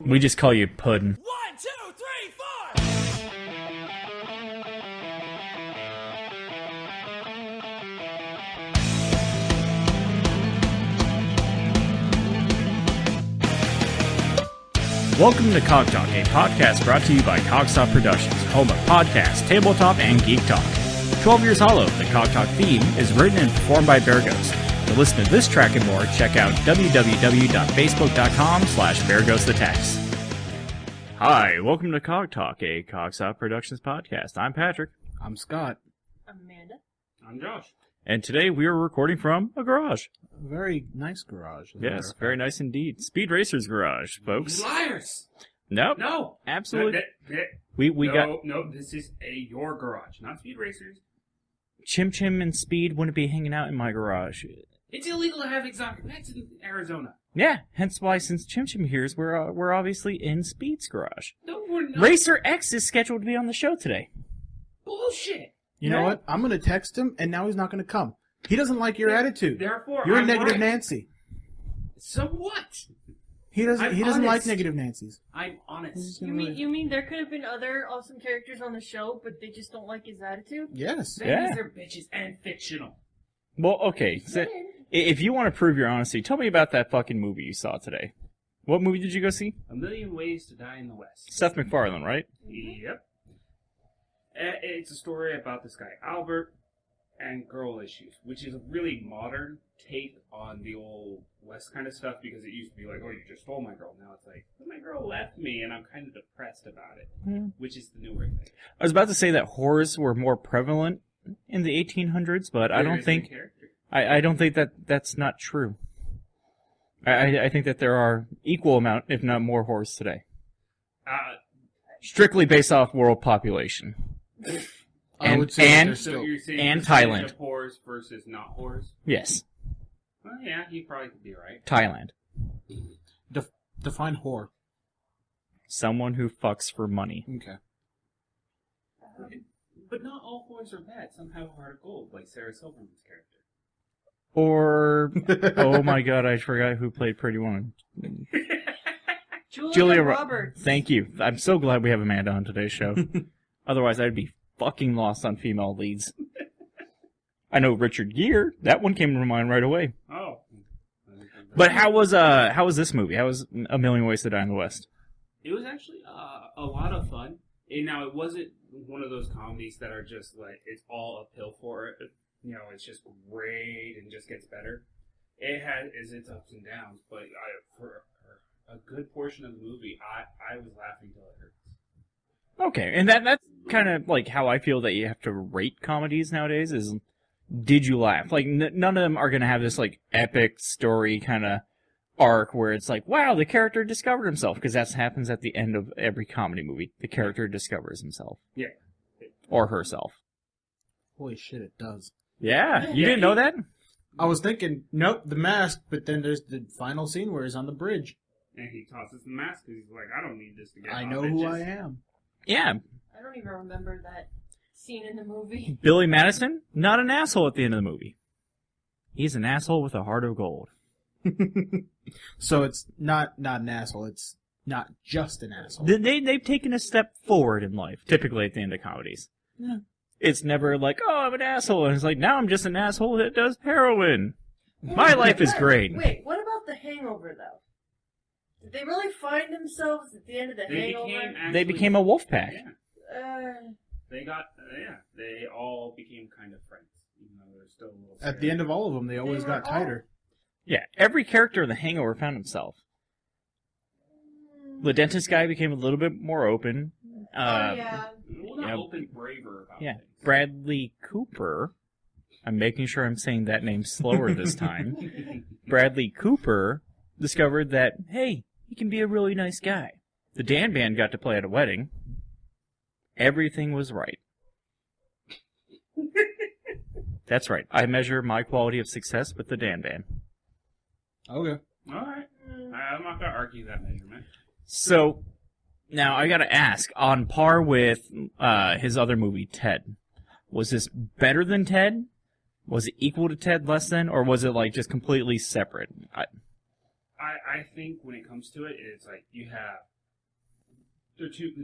We just call you Puddin'. 1, 2, 3, 4! Welcome to Cog Talk, a podcast brought to you by Cogstop Productions, home of podcasts, tabletop, and geek talk. 12 Years Hollow, the Cog Talk theme, is written and performed by Bear Ghost. To listen to this track and more, check out www.facebook.com/BearGhostAttacks. Hi, welcome to Cog Talk, a Cogstop Productions podcast. I'm Patrick. I'm Scott. I'm Amanda. I'm Josh. And today we are recording from a garage. A very nice garage. Yes, very nice indeed. Speed Racer's garage, folks. Liars! Nope. No! Absolutely. No, this is your garage, not Speed Racers. Chim Chim and Speed wouldn't be hanging out in my garage. It's illegal to have exotic pets in Arizona. Yeah, hence why since Chim Chim here's, we're obviously in Speed's garage. No, we're not. Racer X is scheduled to be on the show today. Bullshit! You know what? I'm going to text him, and now he's not going to come. He doesn't like your attitude. Therefore, You're I'm a negative right. Nancy. So what? He doesn't. I'm He doesn't like honest. negative Nancys. I'm honest. You mean there could have been other awesome characters on the show, but they just don't like his attitude? Yes. That Yeah. means they're bitches and fictional. Well, okay, so if you want to prove your honesty, tell me about that fucking movie you saw today. What movie did you go see? A Million Ways to Die in the West. Seth MacFarlane, right? Yep. It's a story about this guy, Albert, and girl issues, which is a really modern take on the old West kind of stuff, because it used to be like, oh, you just stole my girl. Now it's like, but my girl left me, and I'm kind of depressed about it, which is the newer thing. I was about to say that whores were more prevalent in the 1800s, but I don't think I don't think that's not true. I think that there are equal amount, if not more, whores today. Strictly based off world population. I would say and- there's So still. you're saying and percentage Thailand. of whores versus not whores? Yes, Well, yeah, you probably could be right. Thailand. Define whore. Someone who fucks for money. Okay. But not all whores are bad. Some have a heart of gold, like Sarah Silverman's character. Or, oh my god, I forgot who played Pretty Woman. Julia Roberts. Thank you. I'm so glad we have Amanda on today's show. Otherwise, I'd be fucking lost on female leads. I know Richard Gere. That one came to mind right away. Oh. But how was this movie? How was A Million Ways to Die in the West? It was actually a lot of fun. And now, it wasn't one of those comedies that are just like, it's all uphill for it. You know, it's just great and just gets better. It has its ups and downs, but for a good portion of the movie, I was laughing till it hurts. Okay, and that's kind of like how I feel that you have to rate comedies nowadays is, did you laugh? Like, none of them are going to have this, like, epic story kind of arc where it's like, wow, the character discovered himself, because that happens at the end of every comedy movie. The character discovers himself. Yeah. Or herself. Holy shit, it does. Yeah, you didn't know that? I was thinking, nope, the mask, but then there's the final scene where he's on the bridge. And he tosses the mask because he's like, I don't need this to get I off. know It who just- I am. Yeah. I don't even remember that scene in the movie. Billy Madison, not an asshole at the end of the movie. He's an asshole with a heart of gold. So it's not an asshole. It's not just an asshole. They've taken a step forward in life, typically at the end of comedies. Yeah. It's never like, oh, I'm an asshole. And it's like, now I'm just an asshole that does heroin. My life is great. Wait, what about The Hangover, though? Did they really find themselves at the end of The Hangover? They became a wolf pack. Yeah. They all became kind of friends, even though they're still a little At the end of all of them, they always got tighter. Yeah, every character in The Hangover found himself. The dentist guy became a little bit more open. Yeah. Well, not open, braver about Yeah, things. Bradley Cooper. I'm making sure I'm saying that name slower this time. Bradley Cooper discovered that, hey, he can be a really nice guy. The Dan Band got to play at a wedding. Everything was right. That's right. I measure my quality of success with the Dan Band. Okay. All right. I'm not going to argue that measurement. So, now I gotta ask, on par with his other movie, Ted, was this better than Ted? Was it equal to Ted, less than? Or was it, like, just completely separate? I think when it comes to it, it's like you have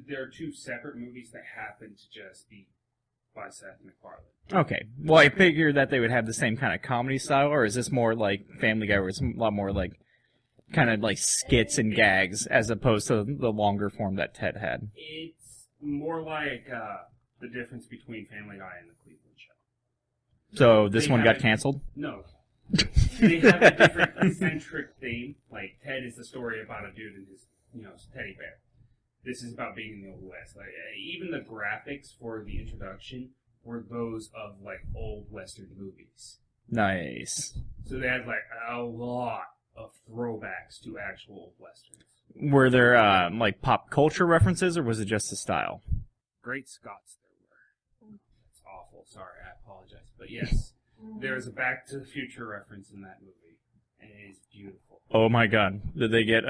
there are two separate movies that happen to just be by Seth MacFarlane. Okay. Well, I figured that they would have the same kind of comedy style, or is this more like Family Guy, where it's a lot more like kind of like skits and gags as opposed to the longer form that Ted had? It's more like the difference between Family Guy and the Cleveland Show. So this They one got haven't- canceled? No. They have a different eccentric theme. Like Ted is the story about a dude and his, teddy bear. This is about being in the Old West. Like even the graphics for the introduction were those of like old Western movies. Nice. So they had like a lot of throwbacks to actual old Westerns. Were there like pop culture references, or was it just the style? Great Scots there were. It's awful. Sorry, I apologize. But yes, there is a Back to the Future reference in that movie, and it is beautiful. Oh my God! Did they get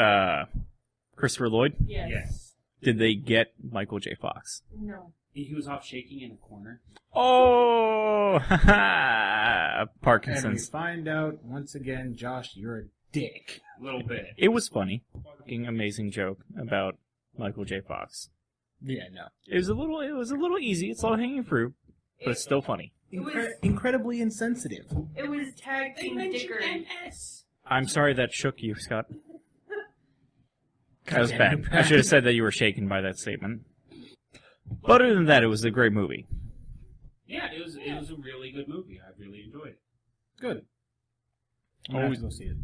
Christopher Lloyd? Yes. Yes. Did they get Michael J. Fox? No. He was off shaking in a corner. Oh, And we Parkinson's. find out, once again, Josh, you're a dick. A little bit. It was funny. Fucking amazing joke about Michael J. Fox. Yeah, no. It was a little easy. It's all hanging fruit, but it's still funny. It was Incredibly insensitive. it was tag team dickery. I'm sorry that shook you, Scott. That was bad. I should have said that you were shaken by that statement. But other than that, it was a great movie. Yeah, it was a really good movie. I really enjoyed it. Good. I'm gonna have to go see it.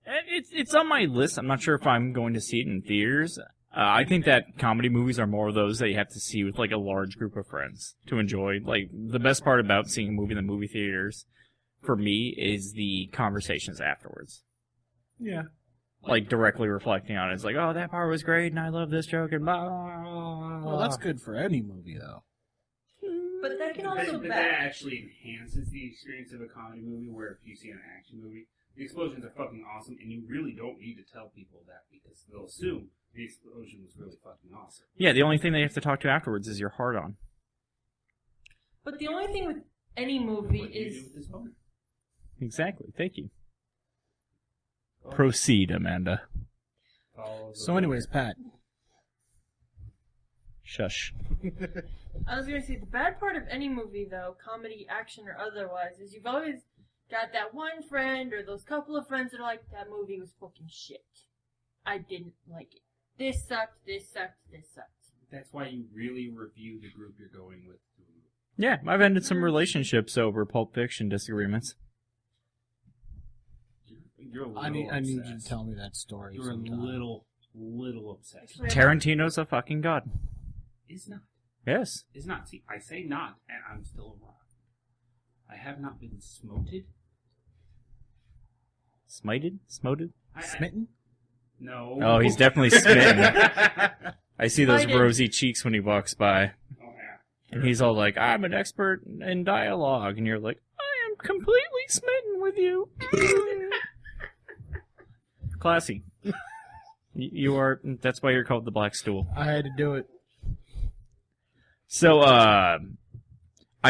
And it's on my list. I'm not sure if I'm going to see it in theaters. I think that comedy movies are more of those that you have to see with like a large group of friends to enjoy. Like the best part about seeing a movie in the movie theaters, for me, is the conversations afterwards. Yeah. Like directly reflecting on it. It's like, oh, that part was great, and I love this joke, and blah, blah, blah, blah. Well, that's good for any movie, though. But that can But also that back. actually enhances the experience of a comedy movie, where if you see an action movie, the explosions are fucking awesome, and you really don't need to tell people that because they'll assume the explosion was really fucking awesome. Yeah, the only thing they have to talk to afterwards is your heart on. But the only thing with any movie What do you is do with this phone? Exactly. Thank you. Proceed, Amanda. Follow the So anyways, Pat. Shush. I was gonna say the bad part of any movie though, comedy, action or otherwise, is you've always got that one friend or those couple of friends that are like, that movie was fucking shit. I didn't like it. This sucked, this sucked, this sucked. That's why you really review the group you're going with. Yeah, I've ended some relationships over Pulp Fiction disagreements. You're a little I need you to obsessed. tell me that story. You're sometime. a little obsessed. Tarantino's a fucking god. It's not. Yes. It's not. See, I say not, and I'm still wrong. I have not been smoted. Smited? Smoted? Smitten? No. Oh, he's definitely smitten. Oh, I see those Smited. rosy cheeks when he walks by. yeah. And he's all like, I'm an expert in dialogue. And you're like, I am completely smitten with you. Classy. You are, that's why you're called the Black Stool. I had to do it. So, I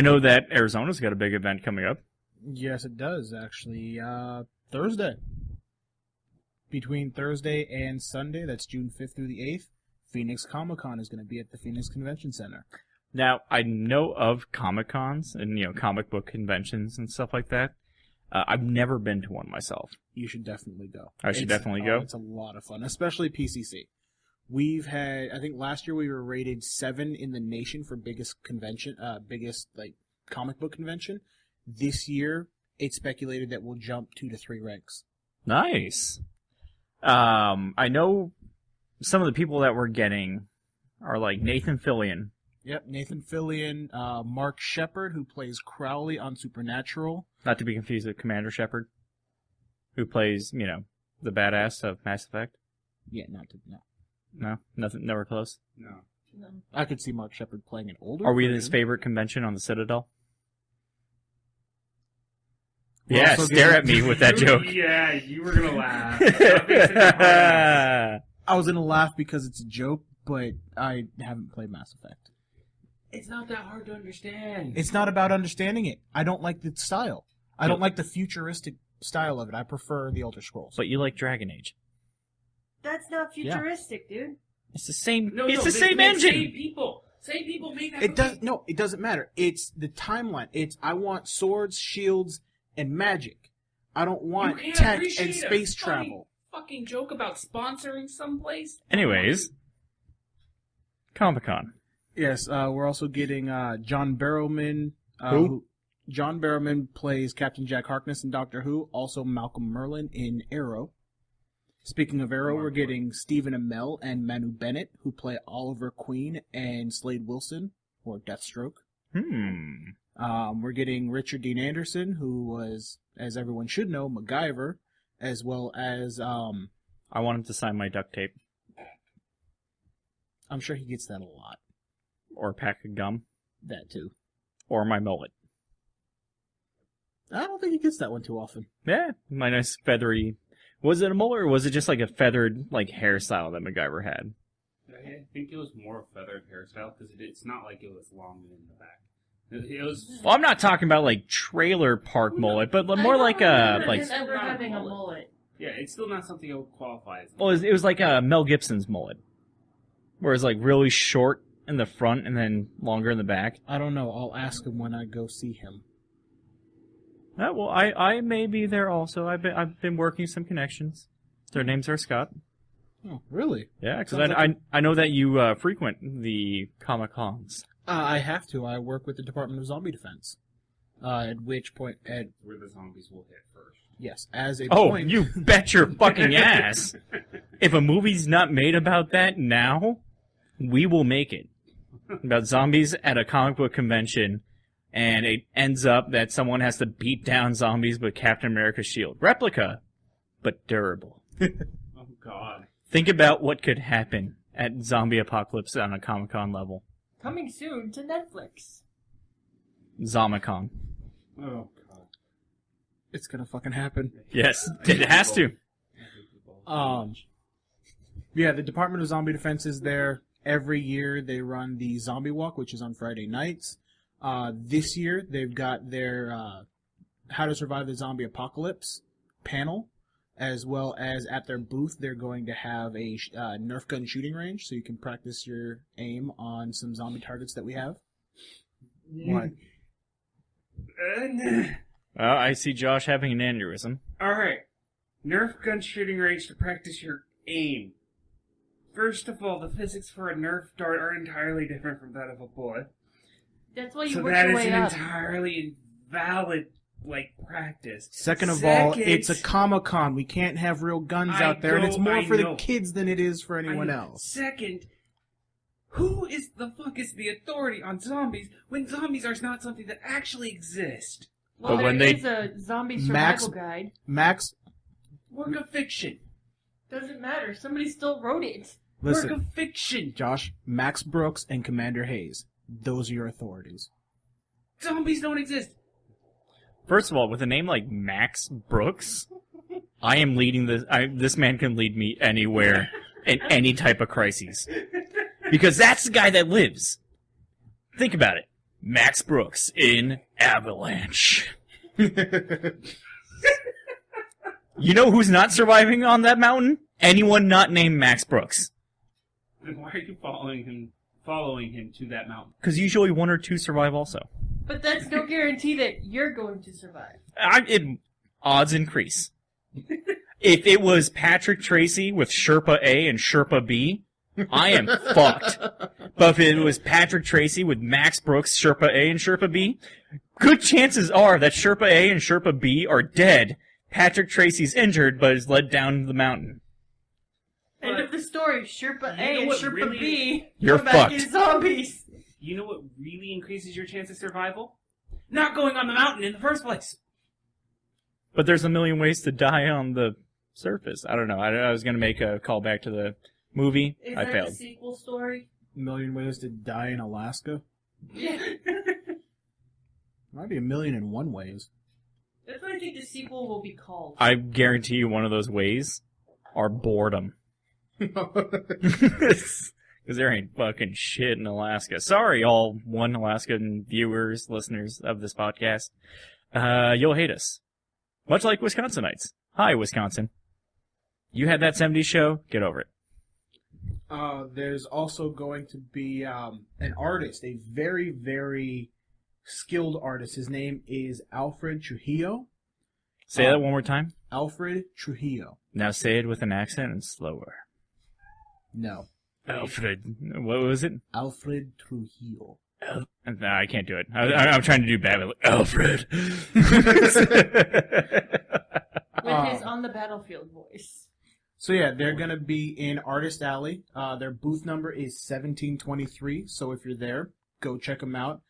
know that Arizona's got a big event coming up. Yes, it does, actually. Thursday. Between Thursday and Sunday, that's June 5th through the 8th, Phoenix ComiCon is going to be at the Phoenix Convention Center. Now, I know of Comic-Cons and, comic book conventions and stuff like that. I've never been to one myself. You should definitely go. I should definitely go? It's a lot of fun, especially PCC. We've had, I think last year we were rated 7 in the nation for biggest convention, comic book convention. This year, it's speculated that we'll jump 2 to 3 ranks. Nice. I know some of the people that we're getting are like Nathan Fillion. Yep, Nathan Fillion, Mark Shepard, who plays Crowley on Supernatural. Not to be confused with Commander Shepard, who plays, the badass of Mass Effect. Yeah, no. No, nothing, never close. No. No. I could see Mark Shepard playing an older Are we version. his favorite convention on the Citadel? We're Yeah, also stare at getting- me with that joke. Yeah, you were gonna laugh. Stop being such a hard ass. I was going to laugh because it's a joke, but I haven't played Mass Effect. It's not that hard to understand. It's not about understanding it. I don't like the style. I don't like the futuristic style of it. I prefer the Elder Scrolls. But you like Dragon Age. That's not futuristic, dude. It's the same. No, it's no, the same engine. Same people make that. It does no. It doesn't matter. It's the timeline. I want swords, shields, and magic. I don't want You can't tech appreciate and space a travel. Fucking joke about sponsoring someplace. Anyways, ComiCon. Yes, we're also getting John Barrowman. Who? John Barrowman plays Captain Jack Harkness in Doctor Who. Also Malcolm Merlin in Arrow. Speaking of Arrow, we're getting Stephen Amell and Manu Bennett, who play Oliver Queen and Slade Wilson, or Deathstroke. We're getting Richard Dean Anderson, who was, as everyone should know, MacGyver, as well as... I want him to sign my duct tape. I'm sure he gets that a lot. Or a pack of gum. That too. Or my mullet. I don't think he gets that one too often. Yeah, my nice feathery... Was it a mullet, or was it just like a feathered hairstyle that MacGyver had? I think it was more a feathered hairstyle, because it's not like it was long in the back. It was... Well, I'm not talking about trailer park mullet, but more like I a... don't remember Not a having a mullet. mullet. Yeah, it's still not something I would qualify as. Well, it was like Mel Gibson's mullet. Where it's really short in the front and then longer in the back. I don't know. I'll ask him when I go see him. Well, I may be there also. I've been working some connections. Their names are Scott. Oh, really? Yeah, because Sounds I know that you frequent the Comic-Cons. I have to. I work with the Department of Zombie Defense. At which point, Where the zombies will hit first. yes, as a Oh, point... you bet your fucking ass! If a movie's not made about that now, we will make it. About zombies at a comic book convention, and it ends up that someone has to beat down zombies with Captain America's shield. Replica, but durable. Oh, God. Think about what could happen at zombie apocalypse on a Comic-Con level. Coming soon to Netflix. Zomicon. Oh, God. It's gonna fucking happen. Yes, it has to. Yeah, the Department of Zombie Defense is there. Every year they run the Zombie Walk, which is on Friday nights. This year they've got their How to Survive the Zombie Apocalypse panel, as well as at their booth they're going to have a Nerf gun shooting range, so you can practice your aim on some zombie targets that we have. What? I see Josh having an aneurysm. Alright. Nerf gun shooting range to practice your aim. First of all, the physics for a Nerf dart are entirely different from that of a bullet. That's why you So work that your is way an up. entirely invalid, practice. Second of all, Second- it's a Comic-Con. We can't have real guns I out there, and it's more I for the know. kids than it is for anyone I- else. Second, who is the fuck is the authority on zombies when zombies are not something that actually exist? Well, But when there they- is a zombie survival Max- guide. Max, Work of fiction. Doesn't matter. Somebody still wrote it. listen, Work of fiction. Josh, Max Brooks and Commander Hayes. Those are your authorities. Zombies don't exist. First of all, with a name like Max Brooks, I am leading this. This man can lead me anywhere in any type of crises. Because that's the guy that lives. Think about it. Max Brooks in Avalanche. You know who's not surviving on that mountain? Anyone not named Max Brooks. Then why are you following him to that mountain? Because usually one or two survive also. But that's no guarantee that you're going to survive. Odds increase. If it was Patrick Tracy with Sherpa A and Sherpa B, I am fucked. But if it was Patrick Tracy with Max Brooks, Sherpa A and Sherpa B, good chances are that Sherpa A and Sherpa B are dead. Patrick Tracy's injured, but is led down the mountain. End of the story. Sherpa You A know and what Sherpa really- B You're go back fucked. in zombies. You know what really increases your chance of survival? Not going on the mountain in the first place. But there's a million ways to die on the surface. I don't know. I was going to make a call back to the movie. Is I that failed. the sequel story? A million ways to die in Alaska. Yeah. Might be 1,000,001 ways. That's what I think the sequel will be called. I guarantee you one of those ways are boredom. Because there ain't fucking shit in Alaska. Sorry, all one Alaskan viewers, listeners of this podcast. You'll hate us. Much like Wisconsinites. Hi, Wisconsin. You had that 70s show, get over it. There's also going to be an artist, a very, very skilled artist. His name is Alfred Trujillo. Say that one more time. Alfred Trujillo. Now say it with an accent and slower. No. Alfred. What was it? Alfred Trujillo. No, I can't do it. I'm trying to do bad. Alfred. With his on the battlefield voice. So yeah, they're gonna be in Artist Alley. Their booth number is 1723. So if you're there, go check him out.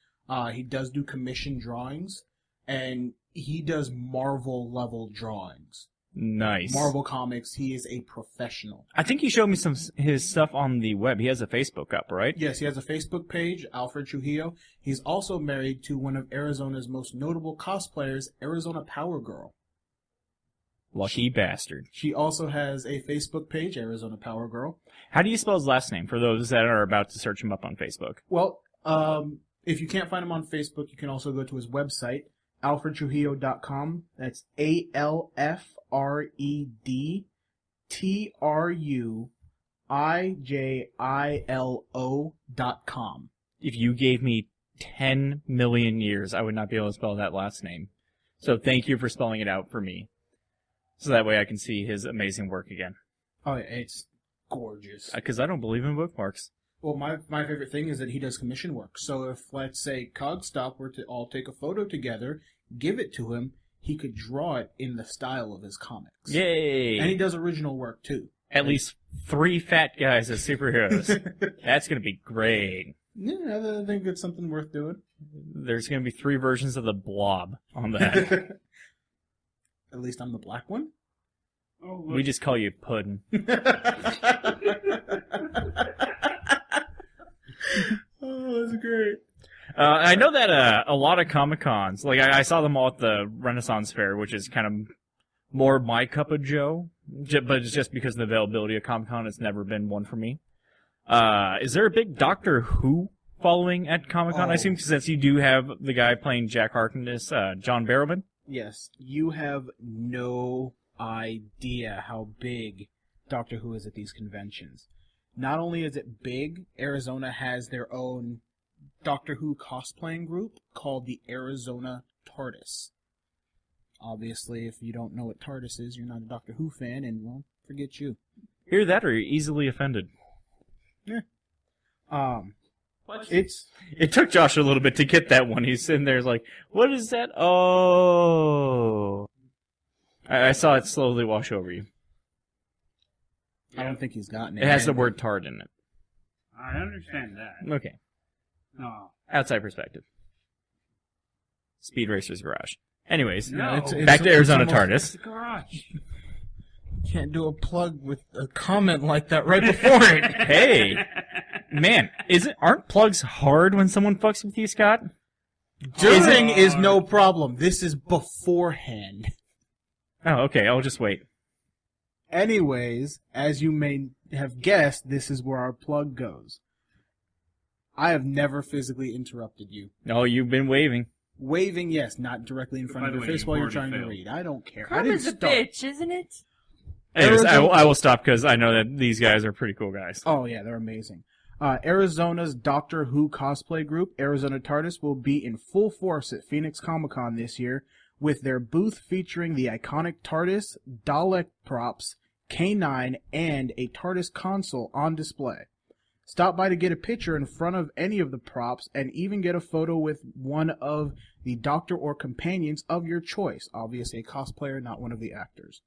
He does do commission drawings, and he does Marvel level drawings. Nice. Marvel Comics. He is a professional. I think he showed me his stuff on the web. He has a Facebook up, right? Yes, he has a Facebook page, Alfred Trujillo. He's also married to one of Arizona's most notable cosplayers, Arizona Power Girl. Lucky bastard. She also has a Facebook page, Arizona Power Girl. How do you spell his last name for those that are about to search him up on Facebook? Well, if you can't find him on Facebook, you can also go to his website, alfredtrujillo.com. That's ALFREDTRUIJILO.com. If you gave me 10 million years, I would not be able to spell that last name. So thank you for spelling it out for me. So that way I can see his amazing work again. Oh, yeah, it's gorgeous. Because I don't believe in bookmarks. Well, my favorite thing is that he does commission work. So if, let's say, Cogstop were to all take a photo together, give it to him, he could draw it in the style of his comics. Yay! And he does original work, too. At least 3 fat guys as superheroes. That's going to be great. Yeah, I think it's something worth doing. There's going to be 3 versions of the Blob on that. At least I'm the black one. Oh, We just call you Puddin'. Oh, that's great. I know that a lot of Comic-Cons, like I saw them all at the Renaissance Fair, which is kind of more my cup of joe, but it's just because of the availability of Comic-Con, it's never been one for me. Is there a big Doctor Who following at Comic-Con? I assume since you do have the guy playing Jack Harkness, John Barrowman? Yes, you have no idea how big Doctor Who is at these conventions. Not only is it big, Arizona has their own Doctor Who cosplaying group called the Arizona TARDIS. Obviously, if you don't know what TARDIS is, you're not a Doctor Who fan, and, well, forget you. Hear that, or you're easily offended. Yeah. What? It took Josh a little bit to get that one. He's sitting there like, what is that? Oh. I saw it slowly wash over you. I don't think he's gotten it. It has the word tard in it. I understand that. Okay. No. Outside perspective. Speed Racer's Garage. Anyways, No. back to Arizona almost- TARDIS. The garage. Can't do a plug with a comment like that right before it. Hey, man, aren't plugs hard when someone fucks with you, Scott? During is no problem. This is beforehand. Oh, okay, I'll just wait. Anyways, as you may have guessed, this is where our plug goes. I have never physically interrupted you. Oh, you've been waving. Waving, yes, not directly in front By of the your way, face you've while you're already trying to failed. read. I don't care. I Karma's didn't a start. bitch, isn't it? Anyways, Arizona- I will stop because I know that these guys are pretty cool guys. Oh, yeah, they're amazing. Arizona's Doctor Who cosplay group, Arizona TARDIS, will be in full force at Phoenix ComiCon this year, with their booth featuring the iconic TARDIS, Dalek props, K9, and a TARDIS console on display. Stop by to get a picture in front of any of the props and even get a photo with one of the Doctor or companions of your choice. Obviously, a cosplayer, not one of the actors.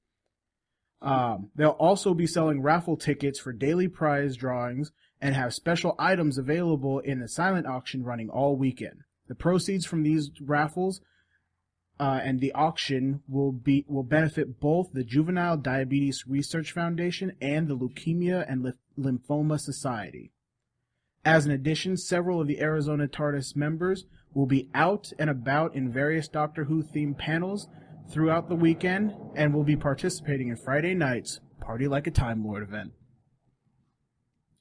They'll also be selling raffle tickets for daily prize drawings and have special items available in the silent auction running all weekend. The proceeds from these raffles and the auction will benefit both the Juvenile Diabetes Research Foundation and the Leukemia and Lymphoma Society. As an addition, several of the Arizona TARDIS members will be out and about in various Doctor Who themed panels throughout the weekend and will be participating in Friday night's Party Like a Time Lord event.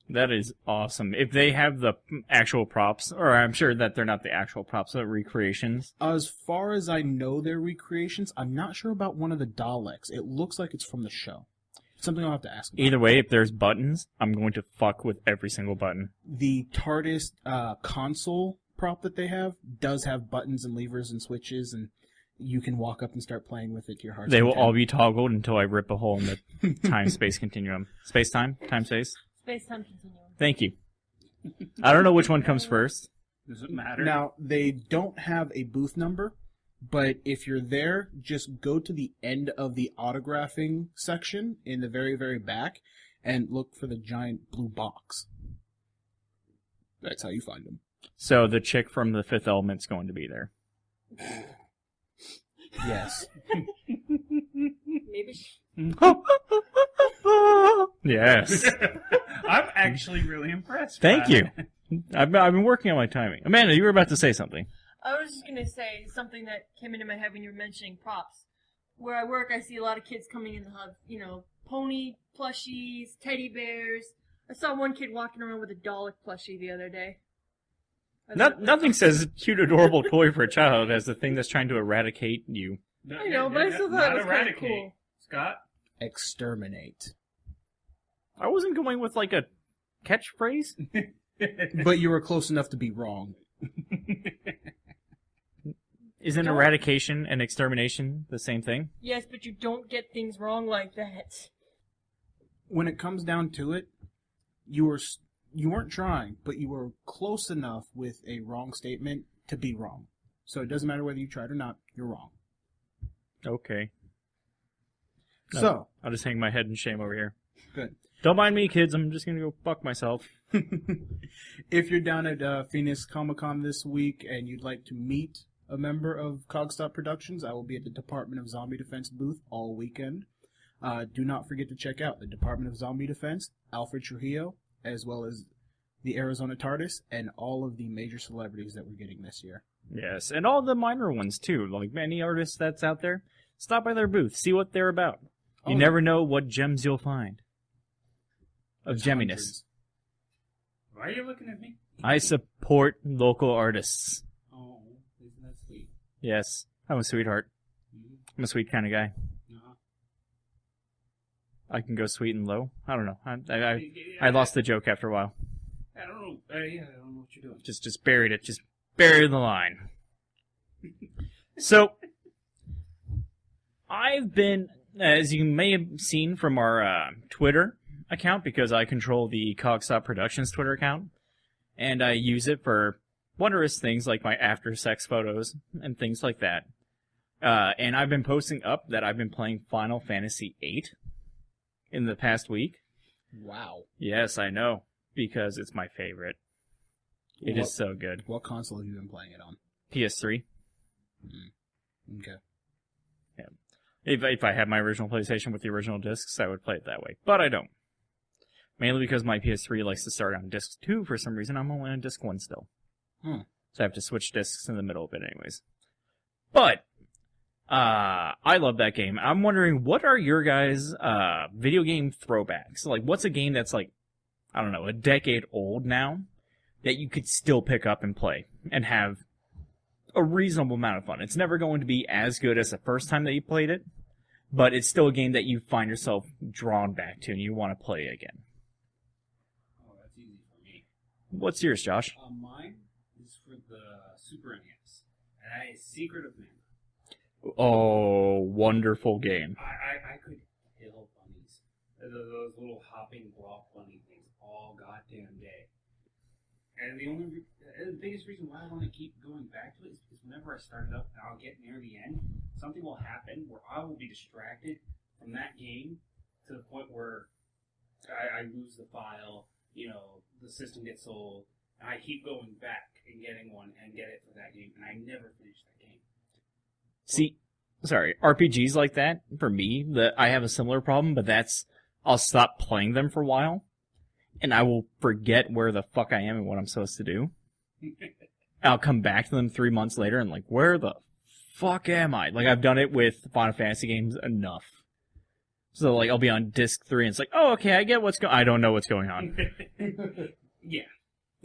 That is awesome. If they have the actual props, or I'm sure that they're not the actual props, but recreations. As far as I know, they're recreations. I'm not sure about one of the Daleks. It looks like it's from the show. Something I'll have to ask about. Either way, if there's buttons, I'm going to fuck with every single button. The TARDIS console prop that they have does have buttons and levers and switches, and you can walk up and start playing with it to your heart's They will content. all be toggled until I rip a hole in the time-space continuum. Space-time? Time-space? Space-time continuum. Thank you. I don't know which one comes first. Does it matter? Now, they don't have a booth number, but if you're there, just go to the end of the autographing section in the very, very back and look for the giant blue box. That's how you find them. So the chick from The Fifth Element's going to be there. Yes. Maybe. Yes. I'm actually really impressed. Thank by you. it. I've been working on my timing. Amanda, you were about to say something. I was just gonna say something that came into my head when you were mentioning props. Where I work, I see a lot of kids coming in that have, pony plushies, teddy bears. I saw one kid walking around with a Dalek plushie the other day. Nothing says cute, adorable toy for a child as the thing that's trying to eradicate you. No, I know, but I still thought it was kind of eradicate. cool. Scott? Exterminate. I wasn't going with like a catchphrase. But you were close enough to be wrong. Isn't eradication and extermination the same thing? Yes, but you don't get things wrong like that. When it comes down to it, you weren't trying, but you were close enough with a wrong statement to be wrong. So it doesn't matter whether you tried or not, you're wrong. Okay. So, I'll just hang my head in shame over here. good. Don't mind me, kids. I'm just going to go fuck myself. If you're down at Phoenix ComiCon this week and you'd like to meet a member of Cogstop Productions, I will be at the Department of Zombie Defense booth all weekend. Do not forget to check out the Department of Zombie Defense, Alfred Trujillo, as well as the Arizona TARDIS, and all of the major celebrities that we're getting this year. Yes, and all the minor ones, too. Like any artist that's out there, stop by their booth. See what they're about. You Oh, never know what gems you'll find. Of there's gemminess. hundreds. Why are you looking at me? I support local artists. Oh, isn't that sweet? Yes, I'm a sweetheart. Mhm. I'm a sweet kind of guy. Uh-huh. I can go sweet and low. I don't know. I lost the joke after a while. I don't know. I don't know what you're doing. Just buried it. Just buried the line. So, I've been, as you may have seen from our Twitter account, because I control the Cogstop Productions Twitter account, and I use it for wondrous things like my after-sex photos and things like that. And I've been posting up that I've been playing Final Fantasy VIII in the past week. Wow. Yes, I know, because it's my favorite. It is so good. What console have you been playing it on? PS3. Okay. If I had my original PlayStation with the original discs, I would play it that way. But I don't. Mainly because my PS3 likes to start on disc 2 for some reason. I'm only on disc 1 still. So I have to switch discs in the middle of it anyways. But, I love that game. I'm wondering, what are your guys' video game throwbacks? Like, what's a game that's like, I don't know, a decade old now, that you could still pick up and play, and have a reasonable amount of fun? It's never going to be as good as the first time that you played it, but it's still a game that you find yourself drawn back to and you want to play again. Oh, that's easy for me. What's yours, Josh? Mine is for the Super NES, and that is Secret of Mana. Oh, wonderful game. I could kill bunnies. Those little hopping block bunny things all goddamn day. And the biggest reason why I want to keep going back to it is because whenever I start it up and I'll get near the end, something will happen where I will be distracted from that game to the point where I lose the file, the system gets old, and I keep going back and getting one and get it for that game, and I never finish that game. See, sorry, RPGs like that, for me, I have a similar problem, but I'll stop playing them for a while, and I will forget where the fuck I am and what I'm supposed to do. I'll come back to them 3 months later and where the fuck am I? Like, I've done it with Final Fantasy games enough. So like I'll be on disc 3 and it's like, oh okay, I get what's going. I don't know what's going on. Yeah.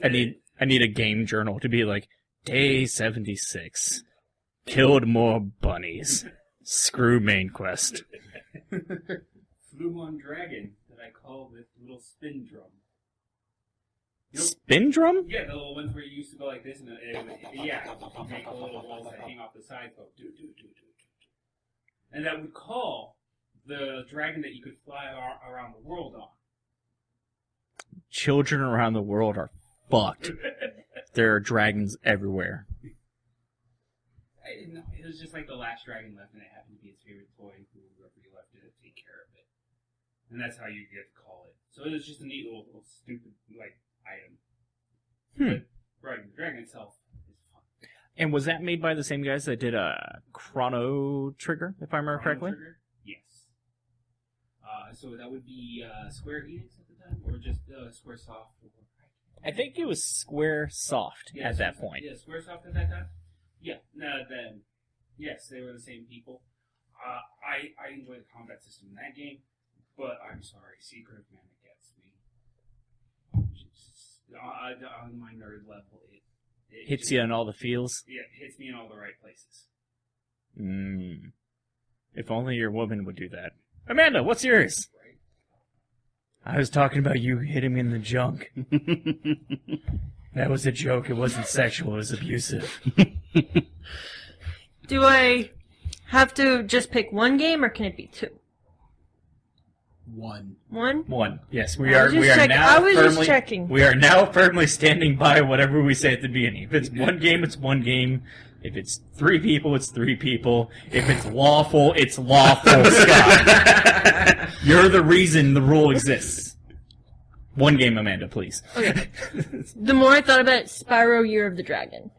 I need a game journal to be like day 76. Killed more bunnies. Screw main quest. Flew on dragon that I call this little spin drum. You know, Spin drum? yeah, the little ones where you used to go like this, and you make the little walls that hang off the sides go do do do do do, and that would call the dragon that you could fly around the world on. Children around the world are fucked. There are dragons everywhere. No, it was just like the last dragon left, and it happened to be his favorite toy, and whoever he left it to take care of it, and that's how you get to call it. So it was just a neat little stupid like item. But riding the dragon itself is fun. And was that made by the same guys that did Chrono Trigger, if I remember correctly? Trigger? Yes. So that would be Square Enix at the time, or just SquareSoft? I think it was Square Soft at that point. Yeah, SquareSoft at that time. Yeah. Then yes, they were the same people. I enjoy the combat system in that game, but I'm sorry, Secret of Mana gets me. On my nerd level, it Hits you in all the feels. Yeah, it hits me in all the right places. If only your woman would do that. Amanda, what's yours? Right? I was talking about you hitting me in the junk. That was a joke. It wasn't sexual. It was abusive. Do I have to just pick one game, or can it be two? One. One? One. Yes, we I are. was just We are checking. now I was just firmly. checking. We are now firmly standing by whatever we say at the beginning. If it's one game, it's one game. If it's 3 people, it's 3 people. If it's lawful, it's lawful, Scott. You're the reason the rule exists. One game, Amanda, please. Okay. The more I thought about it, Spyro Year of the Dragon.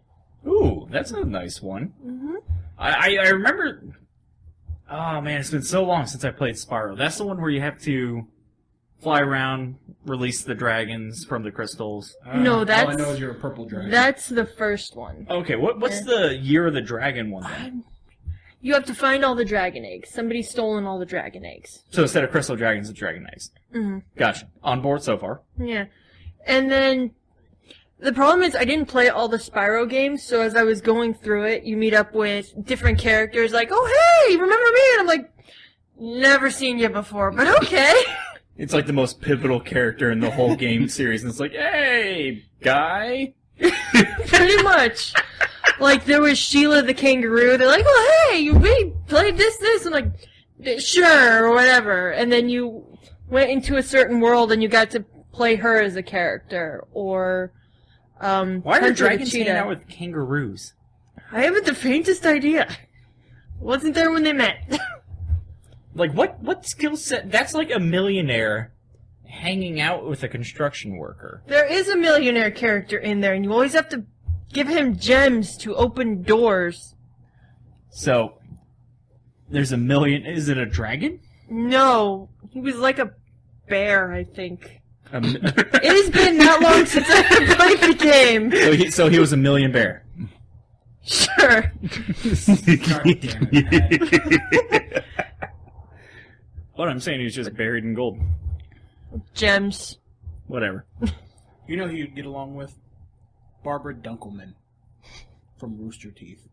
Ooh, that's a nice one. Mm-hmm. I remember. Oh man, it's been so long since I played Spyro. That's the one where you have to fly around, release the dragons from the crystals. No, All that's I know is you're a purple dragon. that's the first one. Okay, what's the Year of the Dragon one then? You have to find all the dragon eggs. Somebody's stolen all the dragon eggs. So instead of crystal dragons, it's dragon eggs. Mm-hmm. Gotcha. On board so far. Yeah. And then the problem is I didn't play all the Spyro games, so as I was going through it, you meet up with different characters like, oh, hey, remember me? And I'm like, never seen you before, but okay. It's like the most pivotal character in the whole game series, and it's like, hey, guy. Pretty much. Like, there was Sheila the kangaroo. They're like, oh, hey, we played this. I'm like, sure, or whatever. And then you went into a certain world and you got to play her as a character. Or, Why are Hunter the dragons hanging cheetah. out with kangaroos? I haven't the faintest idea. Wasn't there when they met. Like, what skill set? That's like a millionaire hanging out with a construction worker. There is a millionaire character in there, and you always have to give him gems to open doors. So, there's a million... Is it a dragon? No, he was like a bear, I think. It It has been that long since I played the game. so he was a million bear. Sure. God damn it, Pat. What I'm saying, he's just buried in gold. Gems. Whatever. You know who you'd get along with? Barbara Dunkelman from Rooster Teeth.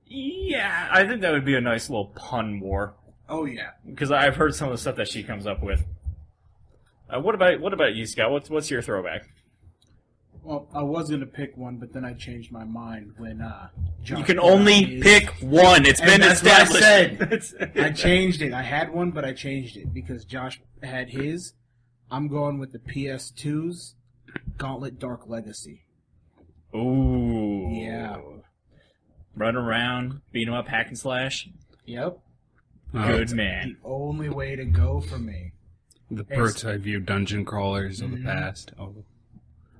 Yeah, I think that would be a nice little pun war. Oh yeah. Because I've heard some of the stuff that she comes up with. What about you, Scott? What's your throwback? Well, I was gonna pick one, but then I changed my mind when Josh You can put out only his- pick one. It's And been that's what I established. I changed it. I had one, but I changed it because Josh had his. I'm going with the PS2's Gauntlet Dark Legacy. Ooh. Yeah. Run around, beat 'em up, hack and slash. Yep. Good The man. only way to go for me. The bird's eye view dungeon crawlers of the past. Oh.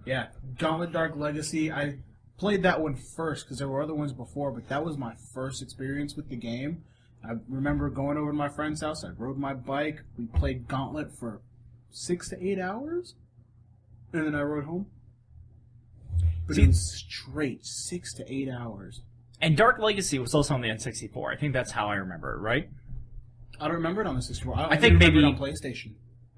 Yeah, Gauntlet Dark Legacy. I played that one first because there were other ones before, but that was my first experience with the game. I remember going over to my friend's house. I rode my bike. We played Gauntlet for 6 to 8 hours, and then I rode home. But it was straight 6 to 8 hours. And Dark Legacy was also on the N64. I think that's how I remember it, right? I don't remember it on the 64. I think remember maybe it on PlayStation.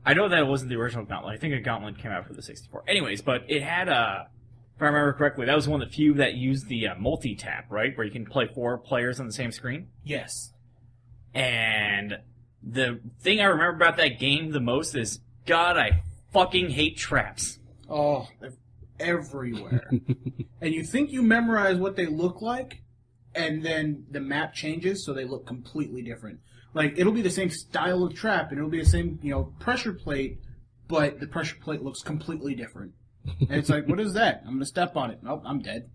I know that it wasn't the original Gauntlet. I think a Gauntlet came out for the 64. Anyways, but it had a... If I remember correctly, that was one of the few that used the multi-tap, right? Where you can play 4 players on the same screen. Yes. And the thing I remember about that game the most is, God, I fucking hate traps. Oh, they're everywhere. And you think you memorize what they look like, and then the map changes so they look completely different. Like, it'll be the same style of trap, and it'll be the same, pressure plate, but the pressure plate looks completely different. And it's like, what is that? I'm going to step on it. Nope, I'm dead.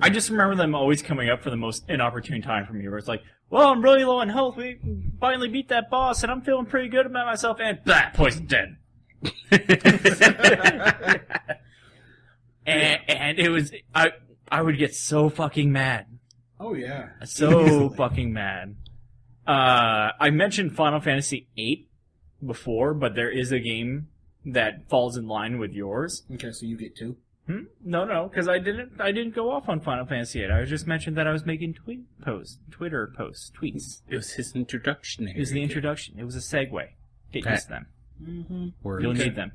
I just remember them always coming up for the most inopportune time for me, where it's like, well, I'm really low on health, we finally beat that boss, and I'm feeling pretty good about myself, and blah, poison dead. and it was, I would get so fucking mad. Oh, yeah. So fucking mad. I mentioned Final Fantasy VIII before, but there is a game that falls in line with yours. Okay, so you get 2? No, because I didn't go off on Final Fantasy VIII. I just mentioned that I was making Twitter posts, tweets. It was his introduction. It was the introduction. It was a segue. Get used to them. Mm-hmm. You'll need them.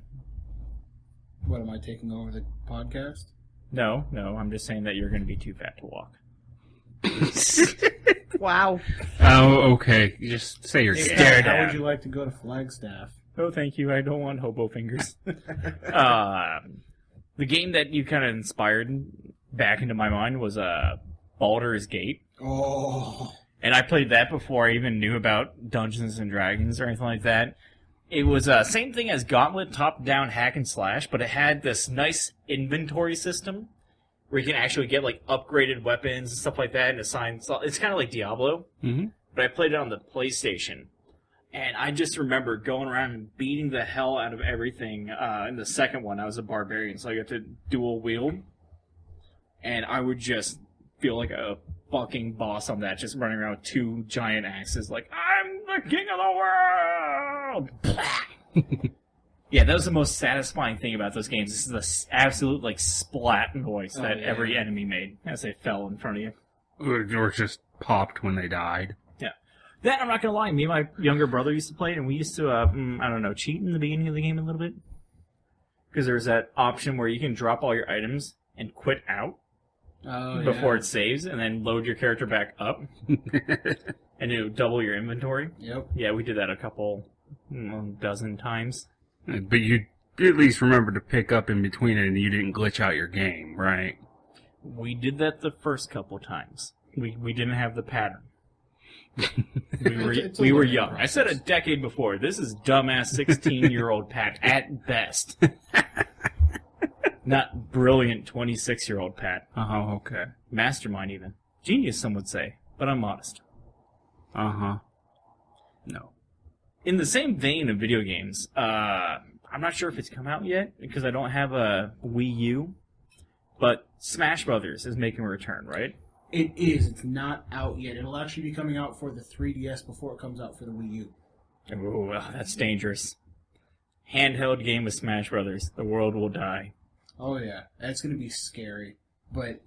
What, am I taking over the podcast? No, I'm just saying that you're going to be too fat to walk. Wow. Oh, okay. You just say you're Hey, Stare how down. would you like to go to Flagstaff? Oh, thank you. I don't want hobo fingers. The game that you kind of inspired back into my mind was Baldur's Gate. Oh. And I played that before I even knew about Dungeons and Dragons or anything like that. It was same thing as Gauntlet, top-down hack and slash, but it had this nice inventory system where you can actually get like upgraded weapons and stuff like that and assign. It's kind of like Diablo, but I played it on the PlayStation. And I just remember going around and beating the hell out of everything. In the second one, I was a barbarian, so I got to dual wield. And I would just feel like a fucking boss on that, just running around with 2 giant axes like, I'm the king of the world! Yeah, that was the most satisfying thing about those games. This is the absolute, like, splat noise that every enemy made as they fell in front of you. Or just popped when they died. That, I'm not gonna lie, me and my younger brother used to play it, and we used to, cheat in the beginning of the game a little bit. Because there's that option where you can drop all your items and quit out before it saves, and then load your character back up. And it would double your inventory. Yep. Yeah, we did that a couple, dozen times. But you at least remember to pick up in between it and you didn't glitch out your game, right? We did that the first couple times. We didn't have the pattern. We were young. I said a decade before. This is dumbass 16-year-old Pat at best. Not brilliant 26-year-old Pat. Oh, okay. Mastermind even. Genius, some would say, but I'm modest. No. In the same vein of video games, I'm not sure if it's come out yet because I don't have a Wii U, but Smash Brothers is making a return, right? It is. It's not out yet. It'll actually be coming out for the 3DS before it comes out for the Wii U. Oh, well, that's dangerous. Handheld game with Smash Brothers. The world will die. Oh, yeah. That's going to be scary. But,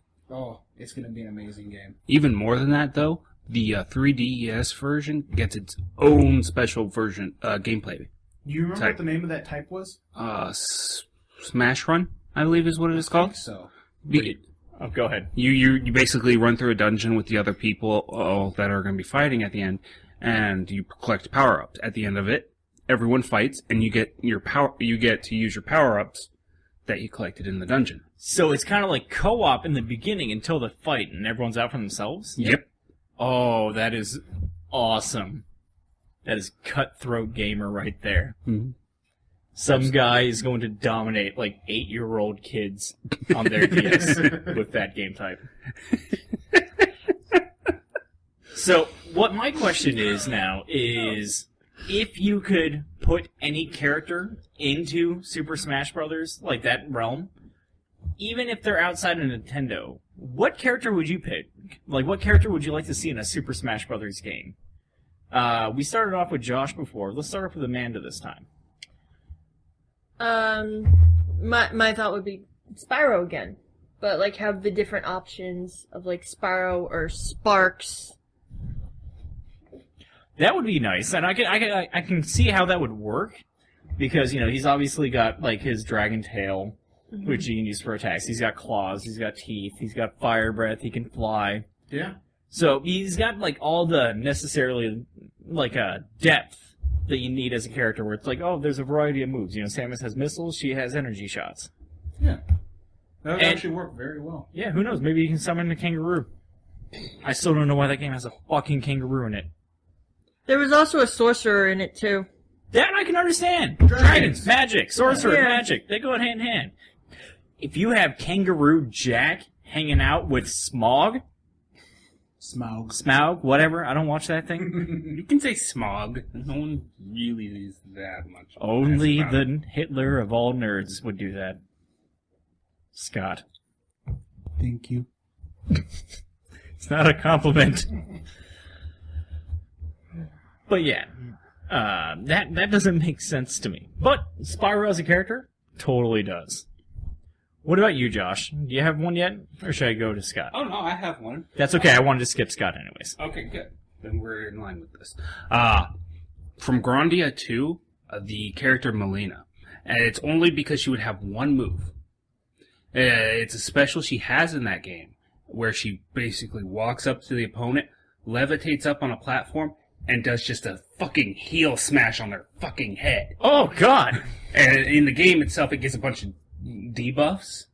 it's going to be an amazing game. Even more than that, though, the 3DS version gets its own special version, gameplay. Do you remember what the name of that type was? Smash Run, I believe is what it is called. I think so. Go ahead. You basically run through a dungeon with the other people that are going to be fighting at the end, and you collect power-ups. At the end of it, everyone fights, and you get to use your power-ups that you collected in the dungeon. So it's kind of like co-op in the beginning until the fight, and everyone's out for themselves? Yep. Oh, that is awesome. That is cutthroat gamer right there. Mm-hmm. Some guy is going to dominate like 8-year-old kids on their DS with that game type. So, what my question is now is, if you could put any character into Super Smash Brothers, like that realm, even if they're outside of Nintendo, what character would you pick? Like, what character would you like to see in a Super Smash Brothers game? We started off with Josh before. Let's start off with Amanda this time. My thought would be Spyro again, but like have the different options of like Spyro or Sparks. That would be nice, and I can see how that would work, because he's obviously got like his dragon tail, which he can use for attacks. He's got claws, he's got teeth, he's got fire breath, he can fly. Yeah. So he's got like all the necessarily like depth that you need as a character, where it's like, oh, there's a variety of moves. Samus has missiles, she has energy shots. Yeah. That would And- actually work very well. Yeah, who knows? Maybe you can summon a kangaroo. I still don't know why that game has a fucking kangaroo in it. There was also a sorcerer in it too. That I can understand. Dragons. Magic, sorcerer, Yeah. magic. They go hand in hand. If you have Kangaroo Jack hanging out with Smog, Smaug, whatever, I don't watch that thing. You can say smog. No one really is that much. Only That's about the Hitler of all nerds would do that. Scott. Thank you. It's not a compliment. But yeah, that doesn't make sense to me. But Spyro as a character totally does. What about you, Josh? Do you have one yet, or should I go to Scott? Oh no, I have one. That's okay. I wanted to skip Scott anyways. Okay, good. Then we're in line with this. From Grandia 2, the character Melina. And it's only because she would have one move. It's a special she has in that game, where she basically walks up to the opponent, levitates up on a platform, and does just a fucking heel smash on their fucking head. Oh God! And in the game itself, it gets a bunch of debuffs.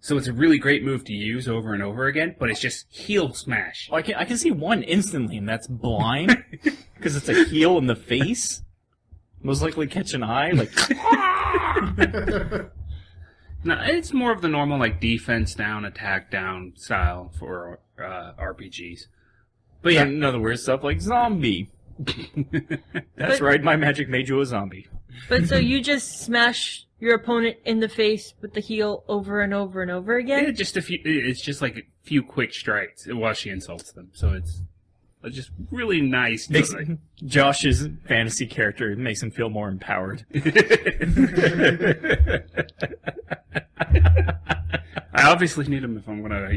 So it's a really great move to use over and over again, but it's just heel smash. Well, I can see one instantly, and that's blind, because it's a heel in the face. Most likely catch an eye, like. No, it's more of the normal, like, defense down, attack down style for RPGs. But yeah, in other words, stuff like zombie. That's But- right, my magic made you a zombie. But so you just smash your opponent in the face with the heel over and over and over Yeah, again? just a few. It's just like a few quick strikes while she insults them. So it's just really nice. To, Makes like, Josh's fantasy character makes him feel more empowered. I obviously need them if I'm gonna,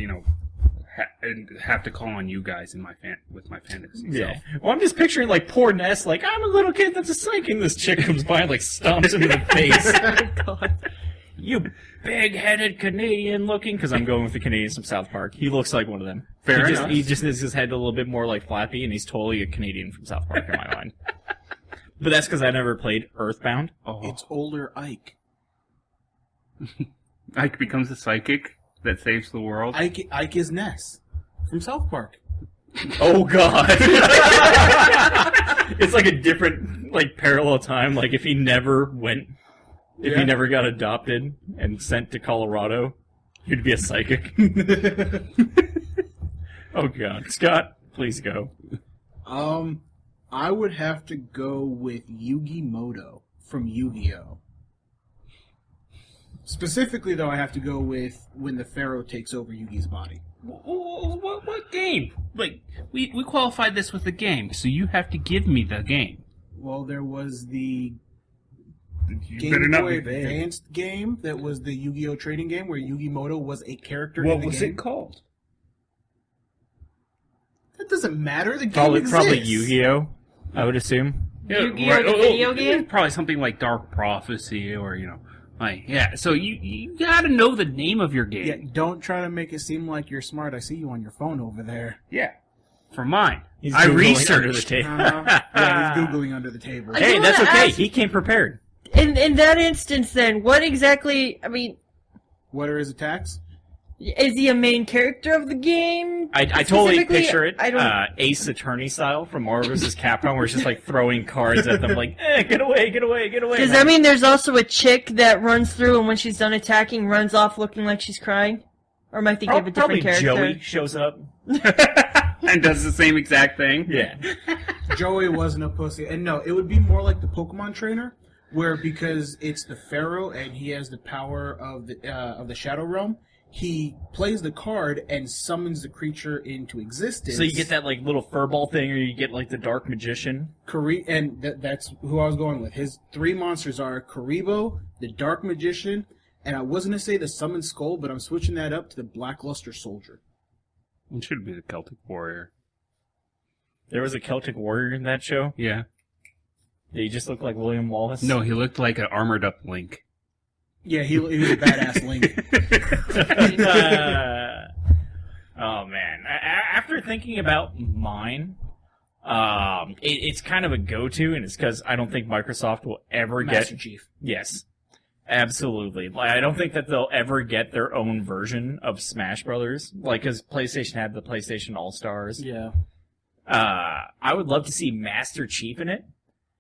have to call on you guys in with my fantasy Yeah. self. Well, I'm just picturing like poor Ness, like I'm a little kid that's a psychic, and this chick comes by and like stomps him in the face. God. You big-headed Canadian looking, because I'm going with the Canadians from South Park. He looks like one of them. Fair he just, enough. He just is his head a little bit more like flappy, and he's totally a Canadian from South Park in my mind. But that's because I never played Earthbound. Oh, It's older Ike. Ike becomes a psychic that saves the world. Ike is Ness from South Park. Oh God! It's like a different, like parallel time. Like if he never went, if he Yeah. never got adopted and sent to Colorado, he'd be a psychic. Oh God, Scott, please go. I would have to go with Yugi Moto from Yu-Gi-Oh! Specifically, though, I have to go with when the Pharaoh takes over Yugi's body. What game? Like, we qualified this with the game, so you have to give me the game. Well, there was the You Game better not Boy be vague. Advanced game that was the Yu-Gi-Oh! Trading game where Yugi Moto was a character What in the was game. it called? That doesn't matter. The game Probably exists. Yu-Gi-Oh! I would assume. Yu-Gi-Oh! The video it's game? Probably something like Dark Prophecy or, So you gotta know the name of your Yeah, game. don't try to make it seem like you're smart. I see you on your phone over there. Yeah. For mine. He's I Googling under the researched. table. Yeah, he's Googling under the table. I Hey, do that's wanna okay. ask- He came prepared. In that instance, then, what exactly? I mean, What are his attacks? is he a main character of the game? I totally Specifically, picture it I don't. Ace Attorney style from Marvel vs. Capcom, where it's just like throwing cards at them, like, get away, get away, get away. Does that mean there's also a chick that runs through and when she's done attacking, runs off looking like she's crying? Or am I thinking of a Probably different character? Joey shows up. And does the same exact thing. Yeah. Joey wasn't a pussy. And no, it would be more like the Pokemon trainer, where because it's the Pharaoh and he has the power of the Shadow Realm, he plays the card and summons the creature into existence. So you get that like little furball thing, or you get like the Dark Magician. And that's who I was going with. His three monsters are Karibo, the Dark Magician, and I was going to say the Summoned Skull, but I'm switching that up to the Blackluster Soldier. It should be the Celtic Warrior. There was a Celtic warrior in that show. Yeah. Did he just look like William Wallace? No, he looked like an armored up Link. Yeah, he was a badass Link. Oh man! After thinking about mine, it's kind of a go-to, and it's because I don't think Microsoft will ever Master get. Chief. Yes, absolutely. Like, I don't think that they'll ever get their own version of Smash Brothers. Like, because PlayStation had the PlayStation All Stars. Yeah. I would love to see Master Chief in it.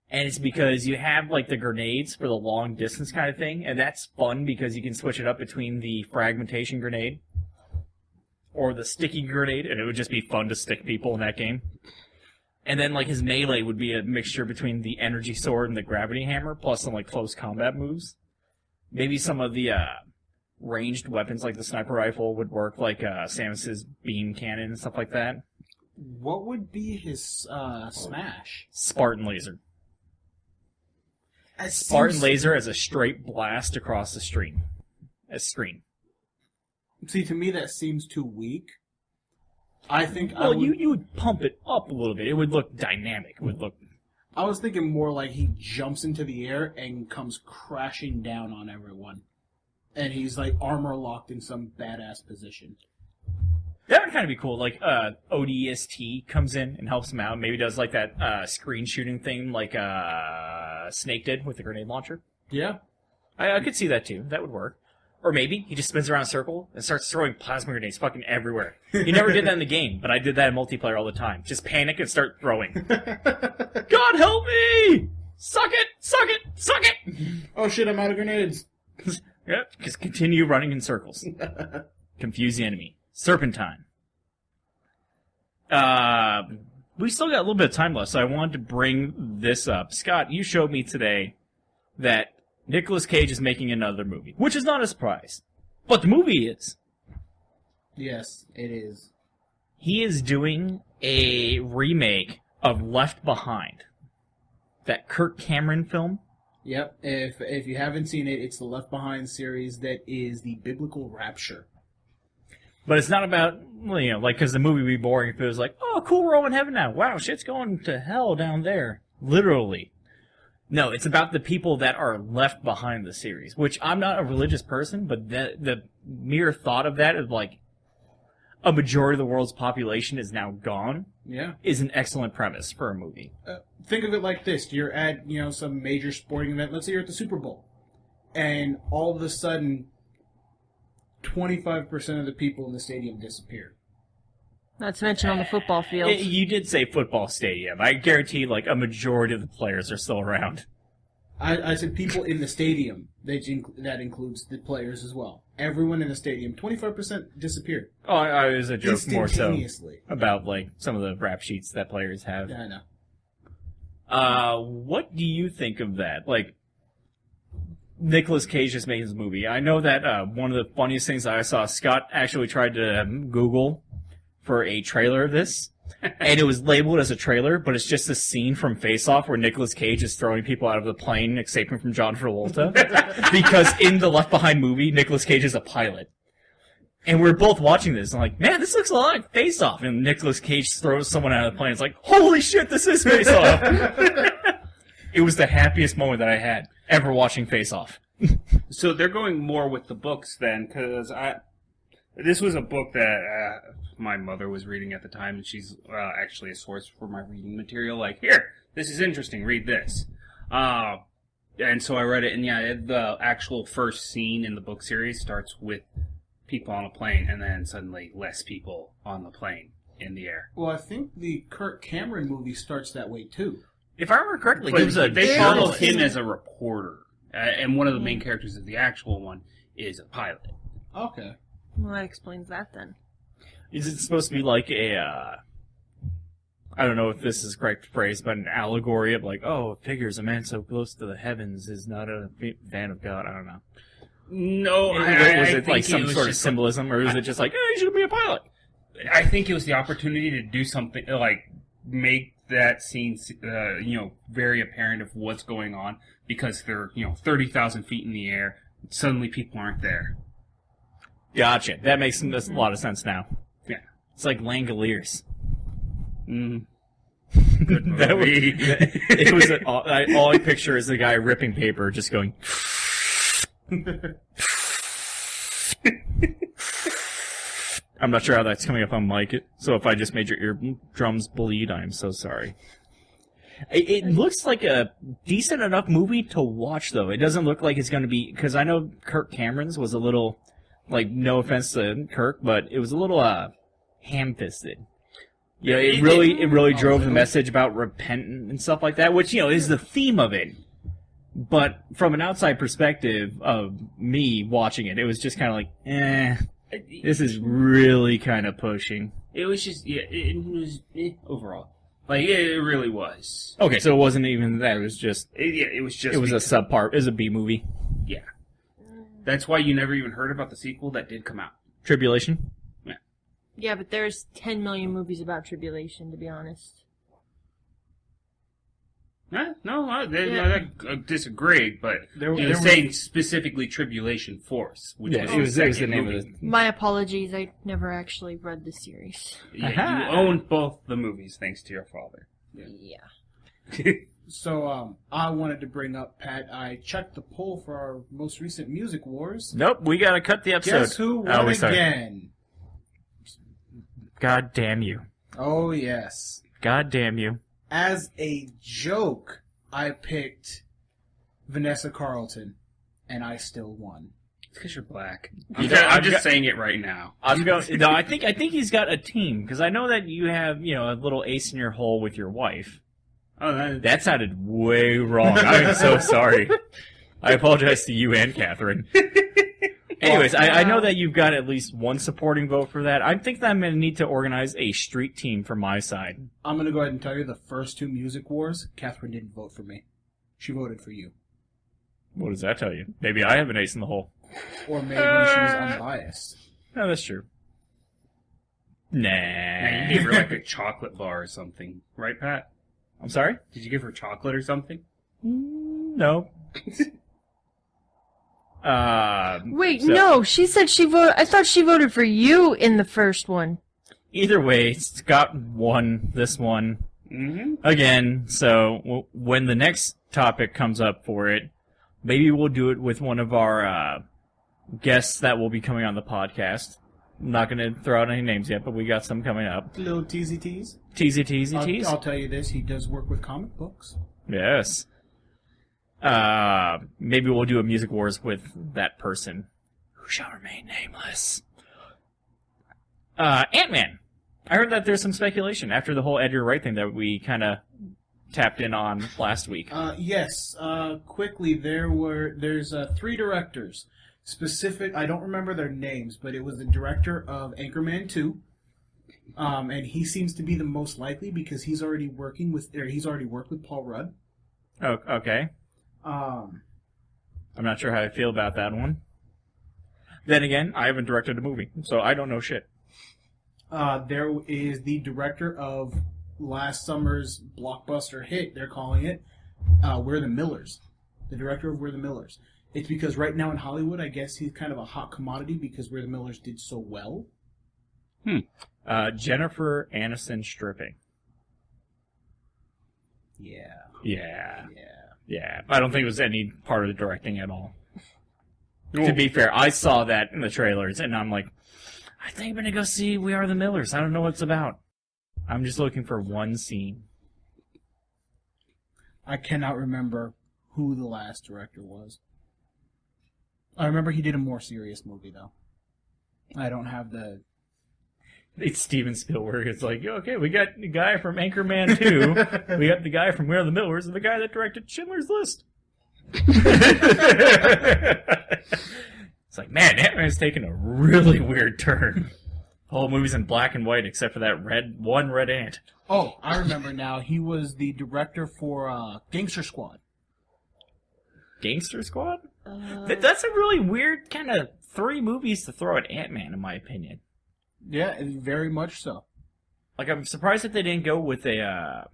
And it's because you have, like, the grenades for the long distance kind of thing, and that's fun because you can switch it up between the fragmentation grenade or the sticky grenade, and it would just be fun to stick people in that game. And then, like, his melee would be a mixture between the energy sword and the gravity hammer, plus some, like, close combat moves. Maybe some of the ranged weapons, like the sniper rifle, would work, like Samus's beam cannon and stuff like that. What would be his smash? Spartan laser. It Spartan seems- laser as a straight blast across the screen. See, to me, that seems too weak. I think Well, you would pump it up a little bit. It would look dynamic. It would look... I was thinking more like he jumps into the air and comes crashing down on everyone. And he's like armor locked in some badass position. That would kind of be cool. Like, ODST comes in and helps him out. Maybe does like that screen shooting thing like Snake did with the grenade launcher. Yeah. I could see that too. That would work. Or maybe he just spins around a circle and starts throwing plasma grenades fucking everywhere. He never did that in the game, but I did that in multiplayer all the time. Just panic and start throwing. God help me! Suck it! Suck it! Suck it! Oh shit, I'm out of grenades. Yep, just continue running in circles. Confuse the enemy. Serpentine. We still got a little bit of time left, so I wanted to bring this up. Scott, you showed me today that Nicolas Cage is making another movie, which is not a surprise. But the movie is. Yes, it is. He is doing a remake of Left Behind. That Kirk Cameron film. Yep. If you haven't seen it, it's the Left Behind series that is the biblical rapture. But it's not about, well, you know, like, because the movie would be boring if it was like, oh, cool, we're all in heaven now. Wow, shit's going to hell down there. Literally. No, it's about the people that are left behind the series, which I'm not a religious person, but the mere thought of that, of like, a majority of the world's population is now gone, Yeah. is an excellent premise for a movie. Think of it like this. You're at, some major sporting event. Let's say you're at the Super Bowl. And all of a sudden, 25% of the people in the stadium disappear. Not to mention on the football field. You did say football stadium. I guarantee, like, a majority of the players are still around. I said people in the stadium. That includes the players as well. Everyone in the stadium, 25% disappeared. Oh, it was a joke more so Instantaneously. about, like, some of the rap sheets that players have. Yeah, I know. What do you think of that? Like, Nicolas Cage just making this movie. I know that one of the funniest things I saw, Scott actually tried to Google for a trailer of this, and it was labeled as a trailer, but it's just a scene from Face Off where Nicolas Cage is throwing people out of the plane, escaping from John Travolta. Because in the Left Behind movie, Nicolas Cage is a pilot. And we're both watching this, and I'm like, man, this looks a lot like Face Off. And Nicolas Cage throws someone out of the plane. It's like, holy shit, this is Face Off. It was the happiest moment that I had ever watching Face Off. So they're going more with the books then, because this was a book that my mother was reading at the time, and she's actually a source for my reading material. Like, here, this is interesting, read this. And so I read it, and yeah, the actual first scene in the book series starts with people on a plane, and then suddenly less people on the plane in the air. Well, I think the Kirk Cameron movie starts that way, too. If I remember correctly, But he was a they follow journalist. him as a reporter, and one of the main characters of the actual one is a pilot. Okay. Well, that explains that then. Is it supposed to be like a, I don't know if this is the correct phrase, but an allegory of like, oh, figures a man so close to the heavens is not a fan of God. I don't know. No, Was I it think like some was sort of just symbolism, or is it just like, hey, you should be a pilot? I think it was the opportunity to do something like make that scene, very apparent of what's going on because they're 30,000 feet in the air. Suddenly, people aren't there. Gotcha. That makes a lot of sense now. Yeah. It's like Langoliers. Mm. Good That was- movie. it was all I picture is the guy ripping paper, just going. I'm not sure how that's coming up on mic. So if I just made your eardrums bleed, I'm so sorry. It looks like a decent enough movie to watch, though. It doesn't look like it's going to be, because I know Kirk Cameron's was a little, like, no offense to Kirk, but it was a little ham-fisted. Yeah, it really drove the message about repenting and stuff like that, which, is the theme of it. But from an outside perspective of me watching it, it was just kind of like, this is really kind of pushing. It was just, it was overall. Like, it really was. Okay, so it wasn't even that. It was just. It was just. It was a subpart. It was a B movie. Yeah. That's why you never even heard about the sequel that did come out. Tribulation. Yeah, but there's 10 million movies about tribulation, to be honest. No, I disagree, but he was saying specifically Tribulation Force, which Yeah, it was the name of it. My apologies, I never actually read the series. Yeah, Aha. you owned both the movies thanks to your father. Yeah. So, I wanted to bring up, Pat, I checked the poll for our most recent Music Wars. Nope, we gotta cut the episode. Guess who won we started. again? God damn you. Oh, yes. God damn you. As a joke, I picked Vanessa Carlton, and I still won. It's because you're black. You I'm know, just, I'm just saying it right now. I'm going. No, I think he's got a team because I know that you have a little ace in your hole with your wife. Oh, That sounded way wrong. I'm so sorry. I apologize to you and Catherine. Anyways, I know that you've got at least one supporting vote for that. I think that I'm going to need to organize a street team for my side. I'm going to go ahead and tell you the first two Music Wars, Catherine didn't vote for me. She voted for you. What does that tell you? Maybe I have an ace in the hole. Or maybe she's unbiased. No, that's true. Nah. Yeah, you gave her like a chocolate bar or something, right, Pat? I'm sorry? Did you give her chocolate or something? No. Wait, So- no, she said she voted. I thought she voted for you in the first one. Either way, Scott won this one Mm-hmm. again. So when the next topic comes up for it, maybe we'll do it with one of our guests that will be coming on the podcast. I'm not going to throw out any names yet, but we got some coming up. Little teasy tease. Teasy, teasy, tease. I'll tell you this, he does work with comic books. Yes. Maybe we'll do a Music Wars with that person, who shall remain nameless. Ant-Man. I heard that there's some speculation after the whole Edgar Wright thing that we kind of tapped in on last week. Yes. Quickly, there's 3 directors. I don't remember their names, but it was the director of Anchorman 2. And he seems to be the most likely because he's already worked with Paul Rudd. Oh, okay. I'm not sure how I feel about that one. Then again, I haven't directed a movie, so I don't know shit. There is the director of last summer's blockbuster hit, they're calling it, We're the Millers. The director of We're the Millers. It's because right now in Hollywood, I guess he's kind of a hot commodity because We're the Millers did so well. Jennifer Aniston stripping. Yeah. Yeah. Yeah. Yeah. I don't think it was any part of the directing at all. To be fair, I saw that in the trailers, and I'm like, I think I'm going to go see We Are the Millers. I don't know what it's about. I'm just looking for one scene. I cannot remember who the last director was. I remember he did a more serious movie, though. I don't have the... It's Steven Spielberg. It's like, okay, we got the guy from Anchorman 2, we got the guy from We Are the Millers, and the guy that directed Schindler's List. It's like, man, Ant-Man's taken a really weird turn. The whole movie's in black and white except for that one red ant. Oh, I remember now. He was the director for Gangster Squad. Gangster Squad? That's a really weird kind of 3 movies to throw at Ant-Man, in my opinion. Yeah, very much so. Like, I'm surprised that they didn't go with a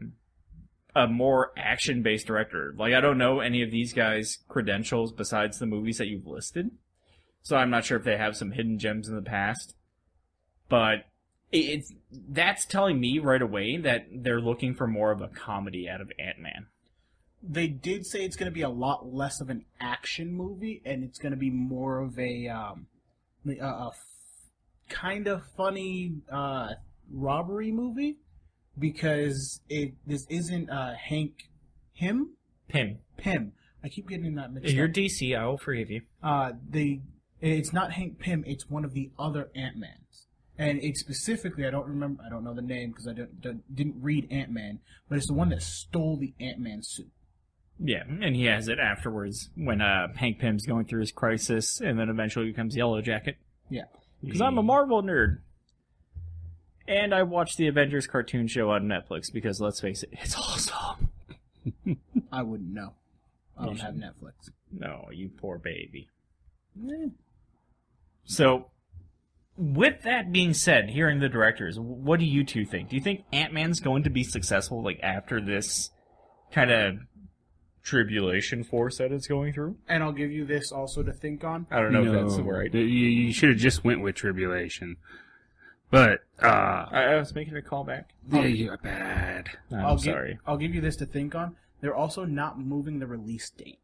more action-based director. Like, I don't know any of these guys' credentials besides the movies that you've listed. So I'm not sure if they have some hidden gems in the past. But That's telling me right away that they're looking for more of a comedy out of Ant-Man. They did say it's going to be a lot less of an action movie, and it's going to be more of a kind of funny robbery movie, because this isn't Hank Pym. Pym. I keep getting that mixed You're up. DC, I will forgive you. It's not Hank Pym. It's one of the other Ant-Mans, and it's specifically, I don't know the name because I didn't read Ant-Man, but it's the one that stole the Ant-Man suit. Yeah, and he has it afterwards when Hank Pym's going through his crisis, and then eventually becomes Yellow Jacket. Yeah. Because I'm a Marvel nerd. And I watched the Avengers cartoon show on Netflix because, let's face it, it's awesome. I wouldn't know. I don't have Netflix. No, you poor baby. So, with that being said, hearing the directors, what do you two think? Do you think Ant-Man's going to be successful, like, after this kind of tribulation force that it's going through? And I'll give you this also to think on. I don't know if that's the word. You should have just went with tribulation. But, I was making a callback. yeah, you're bad. I'm sorry. I'll give you this to think on. They're also not moving the release date.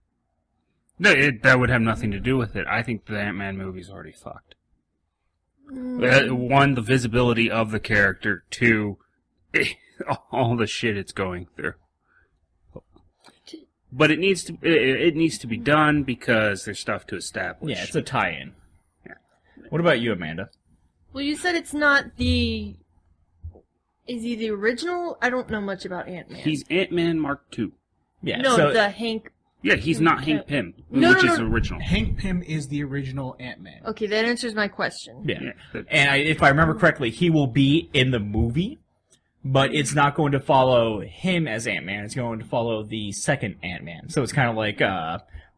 No, that would have nothing to do with it. I think the Ant-Man movie's already fucked. One, the visibility of the character. Two, all the shit it's going through. But it needs to be done because there's stuff to establish. Yeah, it's a tie-in. Yeah. What about you, Amanda? Well, you said it's not the... Is he the original? I don't know much about Ant-Man. He's Ant-Man Mark II. Yeah. No, so, the Hank... Yeah, he's not Hank Pym, No, which no, is no. original. Hank Pym is the original Ant-Man. Okay, that answers my question. yeah. Yeah. And if I remember correctly, he will be in the movie, but it's not going to follow him as Ant-Man. It's going to follow the second Ant-Man. So it's kind of like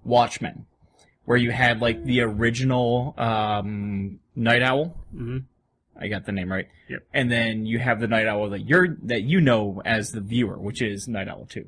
Watchmen, where you had like the original Night Owl. Mm-hmm. I got the name right. Yep. And then you have the Night Owl that you know as the viewer, which is Night Owl 2.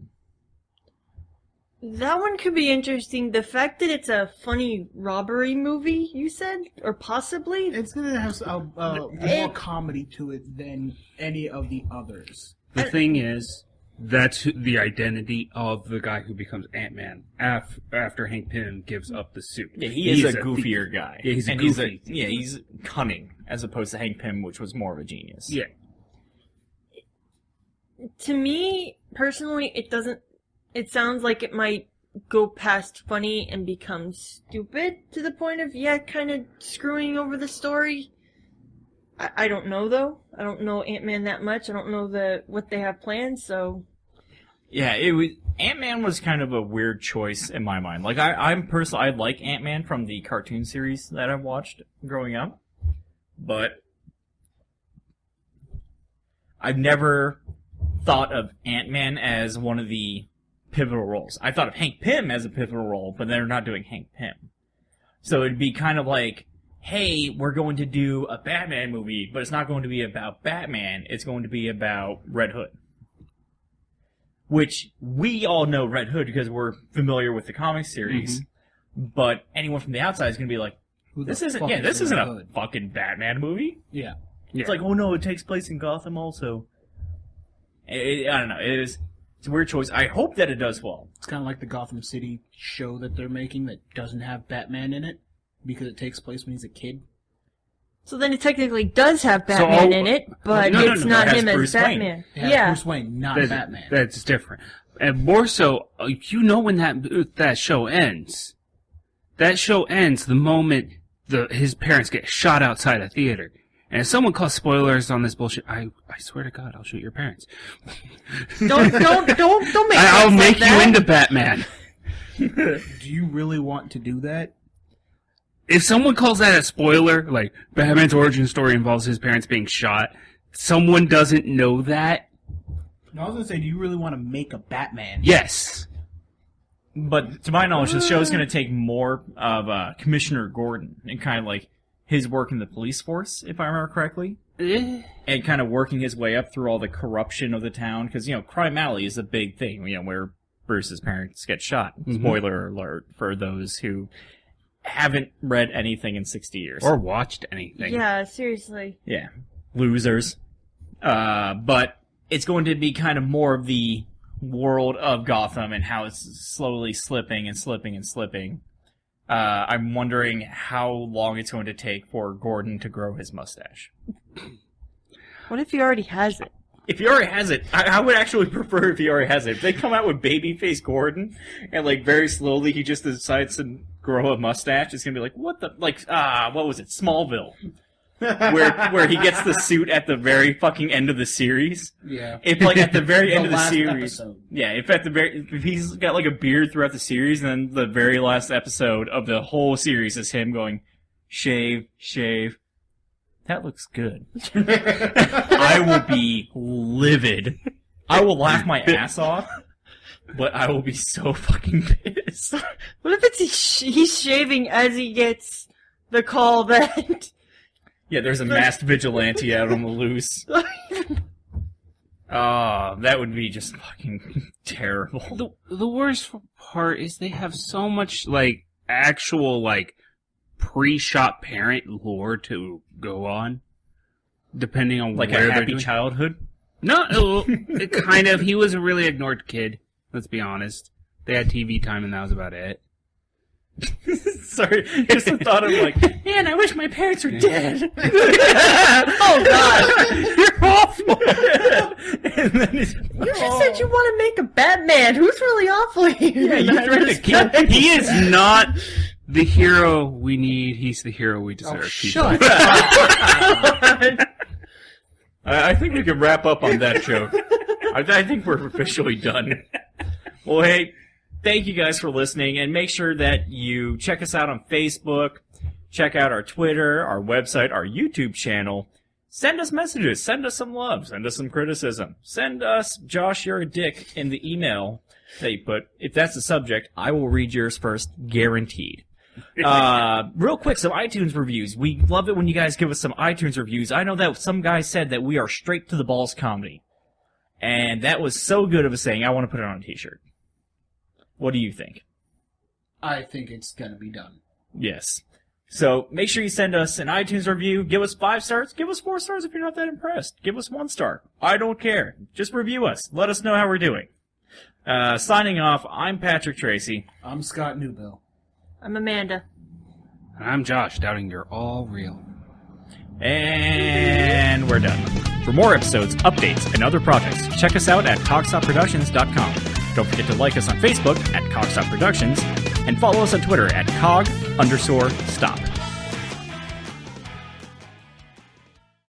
That one could be interesting. The fact that it's a funny robbery movie, you said? Or possibly? It's going to have more comedy to it than any of the others. The thing is, that's the identity of the guy who becomes Ant-Man after Hank Pym gives up the suit. Yeah, he's a thief. goofier guy. Yeah, he's a and goofy. he's cunning, as opposed to Hank Pym, which was more of a genius. Yeah. To me, personally, it sounds like it might go past funny and become stupid to the point of, kind of screwing over the story. I don't know, though. I don't know Ant-Man that much. I don't know what they have planned, so... Yeah, Ant-Man was kind of a weird choice in my mind. Like, I like Ant-Man from the cartoon series that I've watched growing up, but I've never thought of Ant-Man as one of the pivotal roles. I thought of Hank Pym as a pivotal role, but they're not doing Hank Pym. So it'd be kind of like, hey, we're going to do a Batman movie, but it's not going to be about Batman, it's going to be about Red Hood. Which we all know Red Hood because we're familiar with the comic series, but anyone from the outside is going to be like, this isn't a fucking Batman movie. Yeah. It's like, oh no, it takes place in Gotham also. I don't know. It's a weird choice. I hope that it does well. It's kind of like the Gotham City show that they're making that doesn't have Batman in it because it takes place when he's a kid. So then it technically does have Batman in it, but it's not it has him as Bruce Wayne. Batman. It has Yeah. Bruce Wayne, not Batman. That's different. And more so, when that show ends. That show ends the moment his parents get shot outside a theater. And if someone calls spoilers on this bullshit, I swear to God, I'll shoot your parents. Don't make I'll make that. you into Batman. Do you really want to do that? If someone calls that a spoiler, like Batman's origin story involves his parents being shot, someone doesn't know that. No, I was going to say, do you really want to make a Batman? Yes. But to my knowledge, the show's going to take more of Commissioner Gordon and kind of like his work in the police force, if I remember correctly. And kind of working his way up through all the corruption of the town. Because, Crime Alley is a big thing, where Bruce's parents get shot. Spoiler alert for those who haven't read anything in 60 years. Or watched anything. Yeah, seriously. Yeah. losers. But it's going to be kind of more of the world of Gotham and how it's slowly slipping and slipping and slipping. I'm wondering how long it's going to take for Gordon to grow his mustache. What if he already has it? If he already has it, I would actually prefer if he already has it. If they come out with babyface Gordon, and like very slowly he just decides to grow a mustache, it's gonna be like, what the, like, what was it, Smallville? where he gets the suit at the very fucking end of the series. Yeah. If like at the very end of the last series, episode. yeah. If he's got like a beard throughout the series, and then the very last episode of the whole series is him going, shave, shave. That looks good. I will be livid. I will laugh my ass off, but I will be so fucking pissed. What if it's he's shaving as he gets the call that... Yeah, there's a masked vigilante out on the loose. Oh, that would be just fucking terrible. The worst part is they have so much, like, actual, like, pre-shot parent lore to go on, depending on Like where a they're happy doing. childhood? No, it kind of. He was a really ignored kid, let's be honest. They had TV time and that was about it. Sorry, just the thought of like, man, I wish my parents were dead. Oh, God. You're awful. And then he's, You just said you want to make a Batman. Who's really awful here? yeah, you threatened to kill him. He is not the hero we need. He's the hero we deserve. Shut I think we can wrap up on that joke. I think we're officially done. Well, hey, thank you guys for listening, and make sure that you check us out on Facebook, check out our Twitter, our website, our YouTube channel. Send us messages, send us some love, send us some criticism. Send us, Josh, you're a dick, in the email that you put. If that's the subject, I will read yours first, guaranteed. Real quick, some iTunes reviews. We love it when you guys give us some iTunes reviews. I know that some guy said that we are straight to the balls comedy. And that was so good of a saying, I want to put it on a t-shirt. What do you think? I think it's gonna be done. Yes. So make sure you send us an iTunes review. Give us 5 stars. Give us 4 stars if you're not that impressed. Give us 1 star. I don't care. Just review us. Let us know how we're doing. Signing off, I'm Patrick Tracy. I'm Scott Newbill. I'm Amanda. And I'm Josh, doubting you're all real. And we're done. For more episodes, updates, and other projects, check us out at cogstopproductions.com. Don't forget to like us on Facebook at Cogstop Productions, and follow us on Twitter at cog_stop.